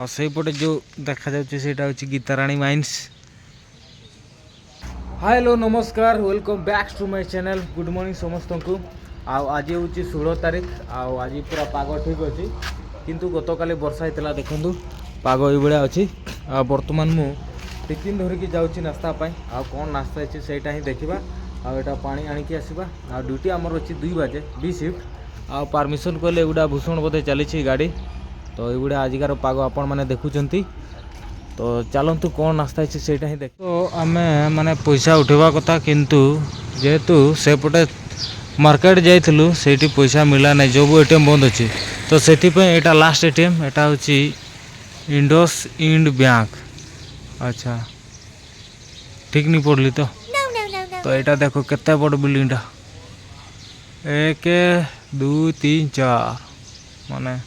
और सेपटे जो देखा जाटा गीताराणी माइंस। हेलो नमस्कार welcome back to my channel. Good morning समस्त को। आज हूँ 16 तारीख। आज पूरा पाग ठीक अच्छी किंतु गत काली वर्षा होता देखूँ पाग ये अच्छी। बर्तमान मु टिफिन धरिकी जाऊँगी नास्ता कौन नास्ता अच्छे से ही देखा। आटा पानी आणिकी आसवा। ड्यूटी आमर अच्छी 2 बजे बी शिफ्ट। परमिशन कले एगुड़ा भूषण बोधे चली गाड़ी। तो ये आजिकार पाग आपण मैंने देखुंत। तो चलतु कौन नास्ता अच्छे से ही देख। तो आम माने पैसा उठेवा कथा किंतु जेहेतु सेपटे मार्केट जाइलु से पैसा मिला ना जो एटीएम बंद अच्छी। तो से यहाँ लास्ट एटीएम एटा हूँ इंडसइंड बैंक। अच्छा ठीक नहीं पढ़ली तो यहाँ देखो केते बड़ बिल्डिंग 1 2 3 4 माने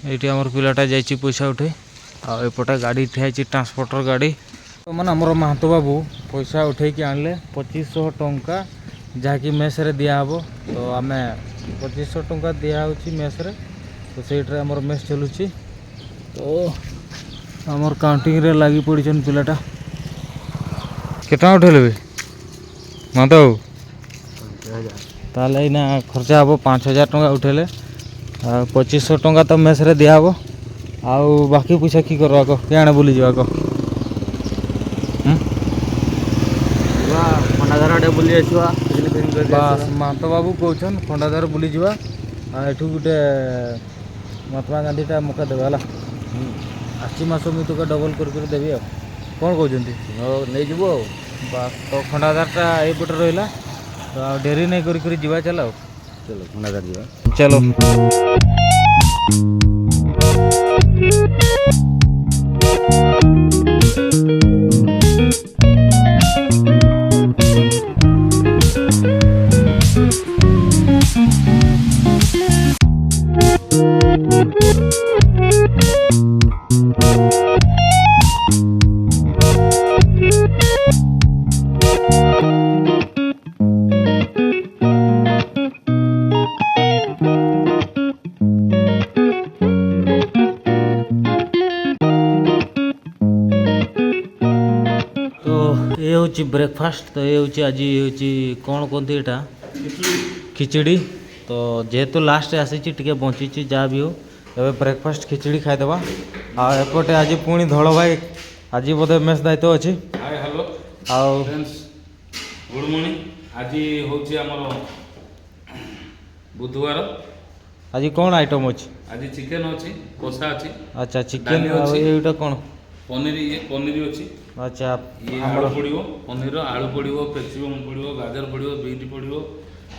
ये आमर पिलाटा जाइए पैसा उठे। आउटे गाड़ी ठिया ट्रांसपोर्टर गाड़ी। तो मैंने आमर महतो बाबू पैसा उठे कि आनले 2500 टंका जहाँकि मेस रे दिया हबो। तो आम 2500 टंका दिया मेस रे। तो से आमर मेस चलुची। तो आमर काउंटिंग रे लगी पड़न पिलाटा केटा उठेले भी महतो बाबू ताले ना खर्चा हम 5000 टंका उठेले। 2500 टंका तो मेस रे दिया हबो। आउ बाकी पैसा कि करवा कह कि आने बुली जावा कह खंडाधार आड़े बुली आसवा। बस महतो बाबू कहन खंडाधार बुली जावा। एठू गोटे महात्मा गांधीटा मौका देवे है। आसी मास मुझे तो डबल कर देवी। कौन कहते नहीं जीव बस तो खंडाधारटा एपटे रहा। तो डेरी नहीं करी जीवा चलो चलो खंडाधार जीवा चलो। ये हूँ ब्रेकफास्ट। तो ये हूँ आज कौन कहते यहाँ खिचड़ी। तो जेहेतु लास्ट आसी बची जहाँ भी हो ए ब्रेकफास्ट खिचड़ी खाईदेवा। आएपटे आज पुणी धड़ भाई आज बोधे मेस दायित्व अच्छी। हाय हेलो आउ फ्रेंड्स गुड मॉर्निंग। आज हूँ आमर बुधवार। आज कौन आइटम अच्छी? आज चिकेन अच्छी कषा अच्छी। अच्छा चिकेन डाली ये कौन? पनीर ये पनीर अच्छी। अच्छा ये आलू पड़ो पनीर आलू पड़ो कैप्सिकम पड़ो गाजर पड़ो बीट पड़ो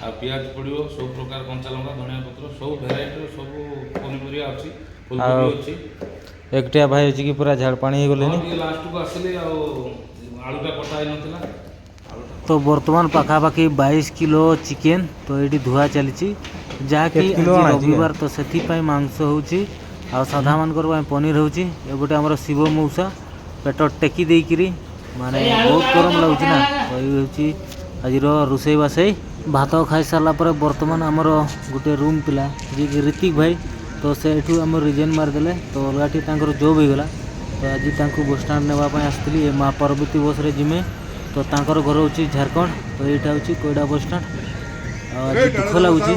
आ पियाज पड़ो सब प्रकार कंचा लंका धनिया पत्र सब भेराइटर सब पनीपरिया अच्छी फुलकोबी अच्छी। एकटिया भाई अच्छी कि पूरा झाड़ पानी हो गले। लास्ट को आसली आलूटा कटा नाला। तो बर्तमान पखापाखि 22 किलो चिकेन तो ये धुआ चली जहाँकि रविवार। तो से मांस होची आ साधा मानकर पनीर होची। गोटे आमर शिव मौसा पेट टेकी देकरी माने बहुत गरम लगुच ना। तो ये आज रोसई बासई भात खाई सारा पर बर्तमान आमर गोटे रूम पिला जी ऋतिक भाई। तो से आम रिजेन मारदे। तो अलगाटी जॉब हो गला। तो आज बस स्टाण्ड नापी आसती माँ पार्वती बस रे जिमे। तो तांकर घर हूँ झारखंड। तो यहाँ हूँ कोईडा बस स्टाण्ड। दुख लगुच